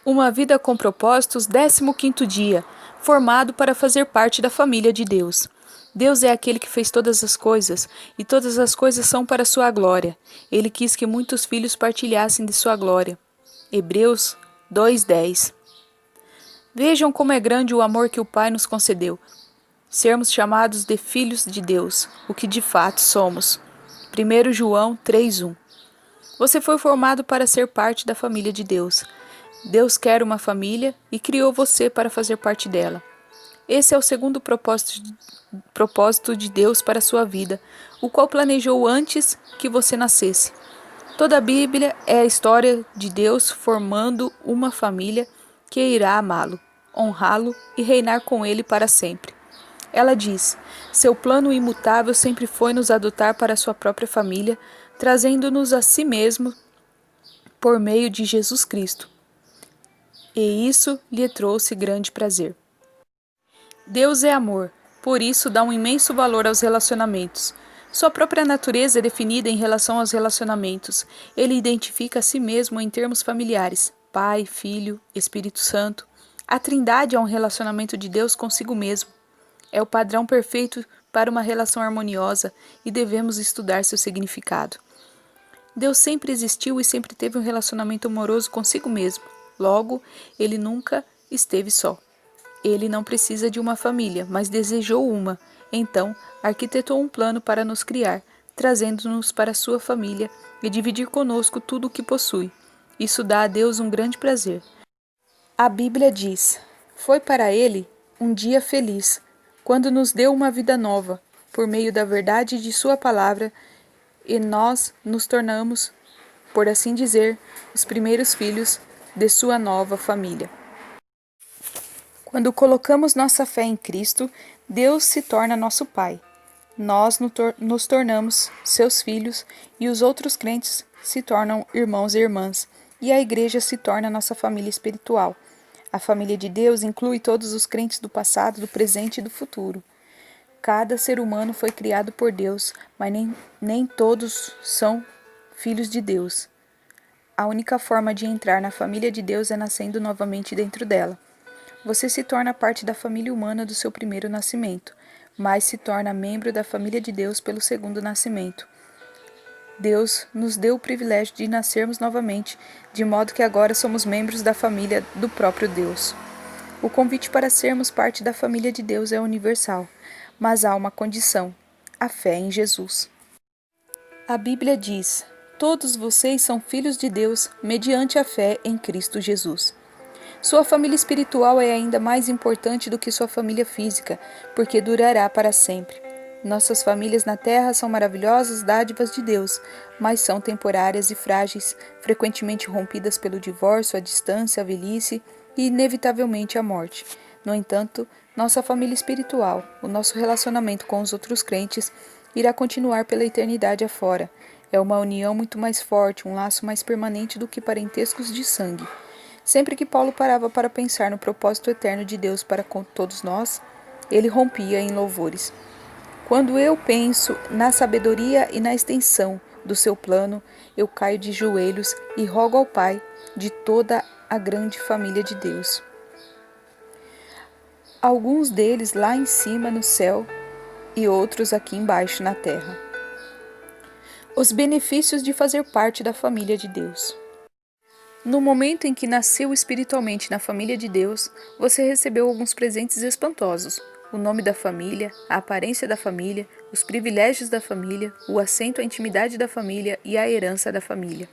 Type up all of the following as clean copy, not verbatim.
Uma vida com propósitos, 15º dia, formado para fazer parte da família de Deus. Deus é aquele que fez todas as coisas, e todas as coisas são para sua glória. Ele quis que muitos filhos partilhassem de sua glória. Hebreus 2:10. Vejam como é grande o amor que o Pai nos concedeu. Sermos chamados de filhos de Deus, o que de fato somos. 1 João 3:1. Você foi formado para ser parte da família de Deus. Deus quer uma família e criou você para fazer parte dela. Esse é o segundo propósito de Deus para a sua vida, o qual planejou antes que você nascesse. Toda a Bíblia é a história de Deus formando uma família que irá amá-lo, honrá-lo e reinar com ele para sempre. Ela diz: seu plano imutável sempre foi nos adotar para a sua própria família, trazendo-nos a si mesmo por meio de Jesus Cristo. E isso lhe trouxe grande prazer. Deus é amor, por isso dá um imenso valor aos relacionamentos. Sua própria natureza é definida em relação aos relacionamentos. Ele identifica a si mesmo em termos familiares: Pai, Filho, Espírito Santo. A Trindade é um relacionamento de Deus consigo mesmo. É o padrão perfeito para uma relação harmoniosa e devemos estudar seu significado. Deus sempre existiu e sempre teve um relacionamento amoroso consigo mesmo. Logo, ele nunca esteve só. Ele não precisa de uma família, mas desejou uma. Então, arquitetou um plano para nos criar, trazendo-nos para sua família e dividir conosco tudo o que possui. Isso dá a Deus um grande prazer. A Bíblia diz: foi para ele um dia feliz, quando nos deu uma vida nova, por meio da verdade de sua palavra, e nós nos tornamos, por assim dizer, os primeiros filhos de sua nova família. Quando colocamos nossa fé em Cristo, Deus se torna nosso Pai. Nós nos tornamos seus filhos e os outros crentes se tornam irmãos e irmãs, e a igreja se torna nossa família espiritual. A família de Deus inclui todos os crentes do passado, do presente e do futuro. Cada ser humano foi criado por Deus, mas nem todos são filhos de Deus. A única forma de entrar na família de Deus é nascendo novamente dentro dela. Você se torna parte da família humana do seu primeiro nascimento, mas se torna membro da família de Deus pelo segundo nascimento. Deus nos deu o privilégio de nascermos novamente, de modo que agora somos membros da família do próprio Deus. O convite para sermos parte da família de Deus é universal, mas há uma condição: a fé em Jesus. A Bíblia diz: todos vocês são filhos de Deus mediante a fé em Cristo Jesus. Sua família espiritual é ainda mais importante do que sua família física, porque durará para sempre. Nossas famílias na terra são maravilhosas dádivas de Deus, mas são temporárias e frágeis, frequentemente rompidas pelo divórcio, a distância, a velhice e, inevitavelmente, a morte. No entanto, nossa família espiritual, o nosso relacionamento com os outros crentes, irá continuar pela eternidade afora. É uma união muito mais forte, um laço mais permanente do que parentescos de sangue. Sempre que Paulo parava para pensar no propósito eterno de Deus para com todos nós, ele rompia em louvores. Quando eu penso na sabedoria e na extensão do seu plano, eu caio de joelhos e rogo ao Pai de toda a grande família de Deus. Alguns deles lá em cima no céu e outros aqui embaixo na terra. Os benefícios de fazer parte da família de Deus. No momento em que nasceu espiritualmente na família de Deus, você recebeu alguns presentes espantosos: o nome da família, a aparência da família, os privilégios da família, o assento à intimidade da família e a herança da família.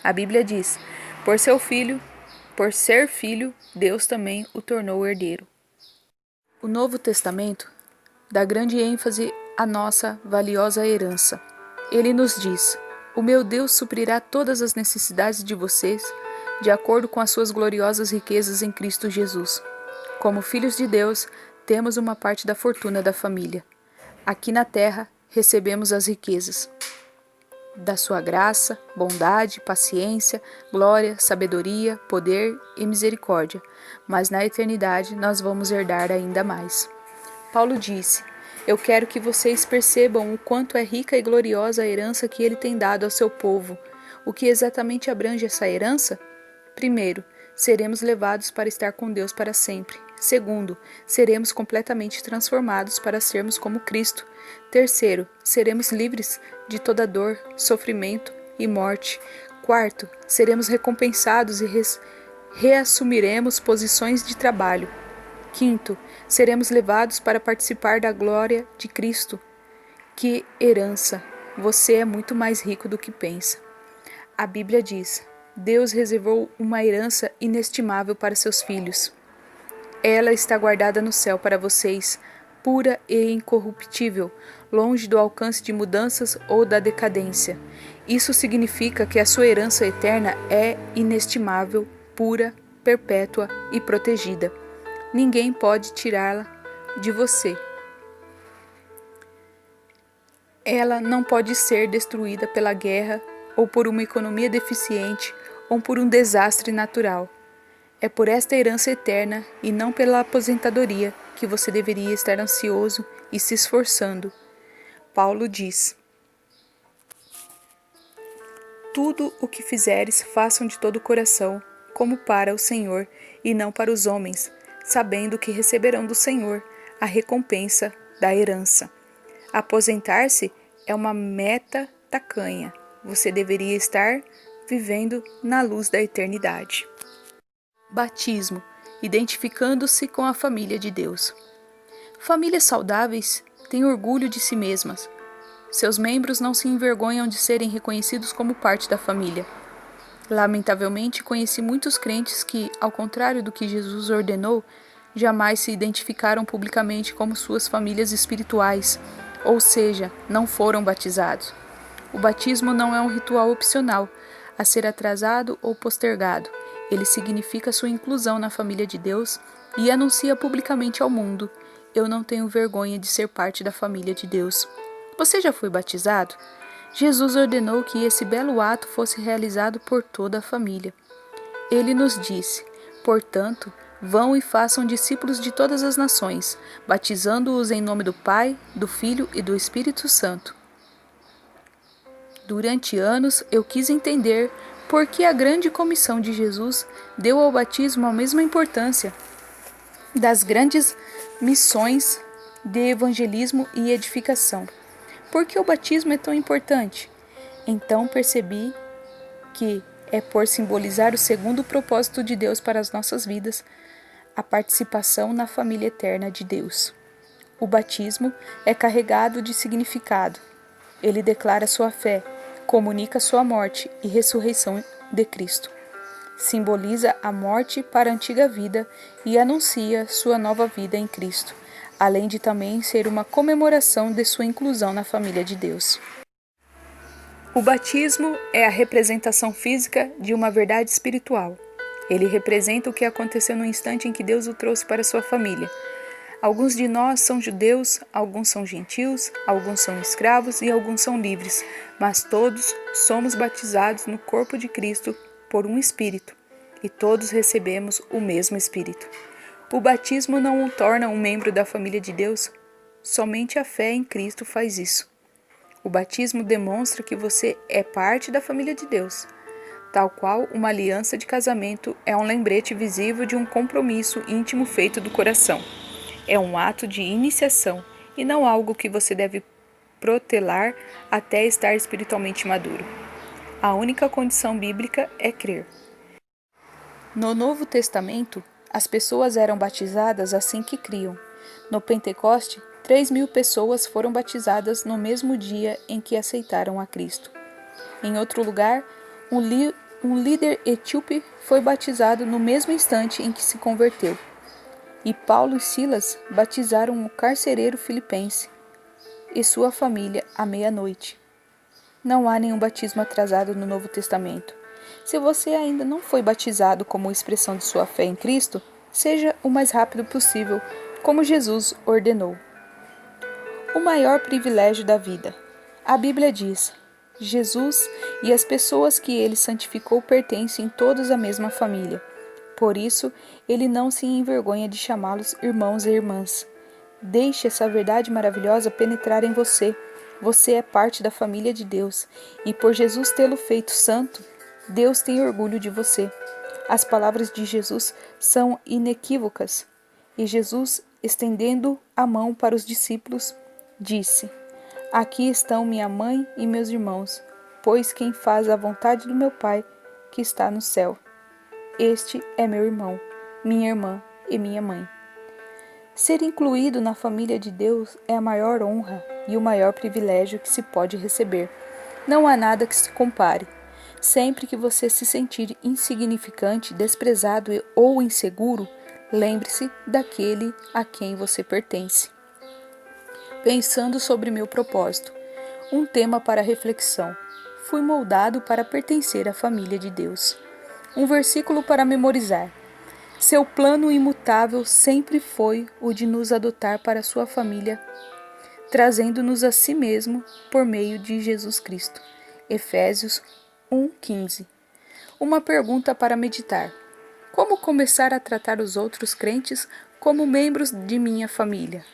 A Bíblia diz: por ser filho, Deus também o tornou herdeiro. O Novo Testamento dá grande ênfase à nossa valiosa herança. Ele nos diz: o meu Deus suprirá todas as necessidades de vocês, de acordo com as suas gloriosas riquezas em Cristo Jesus. Como filhos de Deus, temos uma parte da fortuna da família. Aqui na terra, recebemos as riquezas da sua graça, bondade, paciência, glória, sabedoria, poder e misericórdia. Mas na eternidade, nós vamos herdar ainda mais. Paulo disse: eu quero que vocês percebam o quanto é rica e gloriosa a herança que ele tem dado ao seu povo. O que exatamente abrange essa herança? Primeiro, seremos levados para estar com Deus para sempre. Segundo, seremos completamente transformados para sermos como Cristo. Terceiro, seremos livres de toda dor, sofrimento e morte. Quarto, seremos recompensados e reassumiremos posições de trabalho. Quinto, seremos levados para participar da glória de Cristo. Que herança! Você é muito mais rico do que pensa. A Bíblia diz: Deus reservou uma herança inestimável para seus filhos. Ela está guardada no céu para vocês, pura e incorruptível, longe do alcance de mudanças ou da decadência. Isso significa que a sua herança eterna é inestimável, pura, perpétua e protegida. Ninguém pode tirá-la de você. Ela não pode ser destruída pela guerra, ou por uma economia deficiente, ou por um desastre natural. É por esta herança eterna, e não pela aposentadoria, que você deveria estar ansioso e se esforçando. Paulo diz: tudo o que fizeres, façam de todo o coração, como para o Senhor, e não para os homens, sabendo que receberão do Senhor a recompensa da herança. Aposentar-se é uma meta tacanha. Você deveria estar vivendo na luz da eternidade. Batismo, identificando-se com a família de Deus. Famílias saudáveis têm orgulho de si mesmas. Seus membros não se envergonham de serem reconhecidos como parte da família. Lamentavelmente, conheci muitos crentes que, ao contrário do que Jesus ordenou, jamais se identificaram publicamente como suas famílias espirituais, ou seja, não foram batizados. O batismo não é um ritual opcional, a ser atrasado ou postergado. Ele significa sua inclusão na família de Deus e anuncia publicamente ao mundo: eu não tenho vergonha de ser parte da família de Deus. Você já foi batizado? Jesus ordenou que esse belo ato fosse realizado por toda a família. Ele nos disse: portanto, vão e façam discípulos de todas as nações, batizando-os em nome do Pai, do Filho e do Espírito Santo. Durante anos, eu quis entender por que a grande comissão de Jesus deu ao batismo a mesma importância das grandes missões de evangelismo e edificação. Por que o batismo é tão importante? Então percebi que é por simbolizar o segundo propósito de Deus para as nossas vidas, a participação na família eterna de Deus. O batismo é carregado de significado. Ele declara sua fé, comunica sua morte e ressurreição de Cristo. Simboliza a morte para a antiga vida e anuncia sua nova vida em Cristo, além de também ser uma comemoração de sua inclusão na família de Deus. O batismo é a representação física de uma verdade espiritual. Ele representa o que aconteceu no instante em que Deus o trouxe para sua família. Alguns de nós são judeus, alguns são gentios, alguns são escravos e alguns são livres, mas todos somos batizados no corpo de Cristo por um Espírito, e todos recebemos o mesmo Espírito. O batismo não o torna um membro da família de Deus, somente a fé em Cristo faz isso. O batismo demonstra que você é parte da família de Deus, tal qual uma aliança de casamento é um lembrete visível de um compromisso íntimo feito do coração. É um ato de iniciação e não algo que você deve protelar até estar espiritualmente maduro. A única condição bíblica é crer. No Novo Testamento, as pessoas eram batizadas assim que criam. No Pentecoste, 3.000 pessoas foram batizadas no mesmo dia em que aceitaram a Cristo. Em outro lugar, um líder etíope foi batizado no mesmo instante em que se converteu. E Paulo e Silas batizaram o carcereiro filipense e sua família à meia-noite. Não há nenhum batismo atrasado no Novo Testamento. Se você ainda não foi batizado como expressão de sua fé em Cristo, seja o mais rápido possível, como Jesus ordenou. O maior privilégio da vida. A Bíblia diz: Jesus e as pessoas que ele santificou pertencem todos à mesma família. Por isso, ele não se envergonha de chamá-los irmãos e irmãs. Deixe essa verdade maravilhosa penetrar em você. Você é parte da família de Deus, e por Jesus tê-lo feito santo, Deus tem orgulho de você. As palavras de Jesus são inequívocas. E Jesus, estendendo a mão para os discípulos, disse: Aqui estão minha mãe e meus irmãos, pois quem faz a vontade do meu Pai, que está no céu, este é meu irmão, minha irmã e minha mãe. Ser incluído na família de Deus é a maior honra e o maior privilégio que se pode receber. Não há nada que se compare. Sempre que você se sentir insignificante, desprezado ou inseguro, lembre-se daquele a quem você pertence. Pensando sobre meu propósito. Um tema para reflexão. Fui moldado para pertencer à família de Deus. Um versículo para memorizar. Seu plano imutável sempre foi o de nos adotar para sua família, trazendo-nos a si mesmo por meio de Jesus Cristo. Efésios 1:15. Uma pergunta para meditar. Como começar a tratar os outros crentes como membros de minha família?